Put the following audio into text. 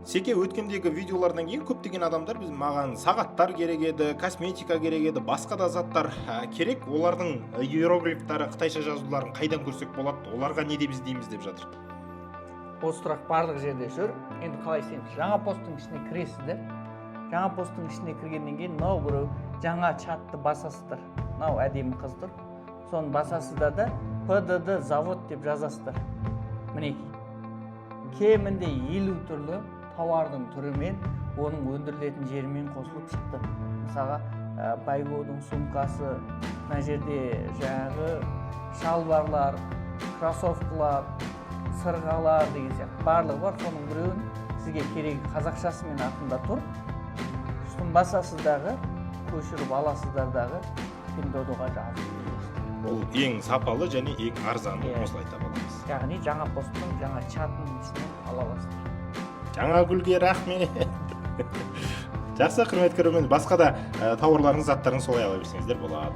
Секе өткендегі видеолардан кейін көптеген адамдар маған сағаттар керек еді, косметика керек еді, басқа да заттар керек. Олардың иероглифтары, қытайша жазуларын қайдан көрсек болады? Оларға не деп іздейміз деп жатыр. Осы сұрақ барлық жерде жүр. Енді қалай істейміз? Жаңа посттың ішіне кіресіздер. Жаңа посттың ішіне кіргеннен кейін мынау біреу жаңа чатты басасыздар. Мынау әдемі қыз тұр. Соны басасыздар да ПДД завод деп жазасыздар. Мінекей. Кемінде 50 түрлі тауардың түрімен, оның өндірілетін жерімен қосылып шықты. Мысалға, Байгоудың сумкасы, мына жерде жаңағы шалбарлар, кроссовкалар, сырғалар деген сияқты барлығы бар. Соның біреуін сізге керегі қазақшасымен артында тұр. Үстін басасыздағы, көшіріп аласыздардағы Pinduoduo'ға жазып. Ол ең сапалы және ең арзаны, осылай таба аламыз. Яғни жаңа посттың, жаңа чатының ішінен ала аласыздар. Жаңа гүлге рахмет. Жақсы, құрметті көрермен, басқа да тауарларыңыз, заттарыңыз солай ала берсеңіздер болады.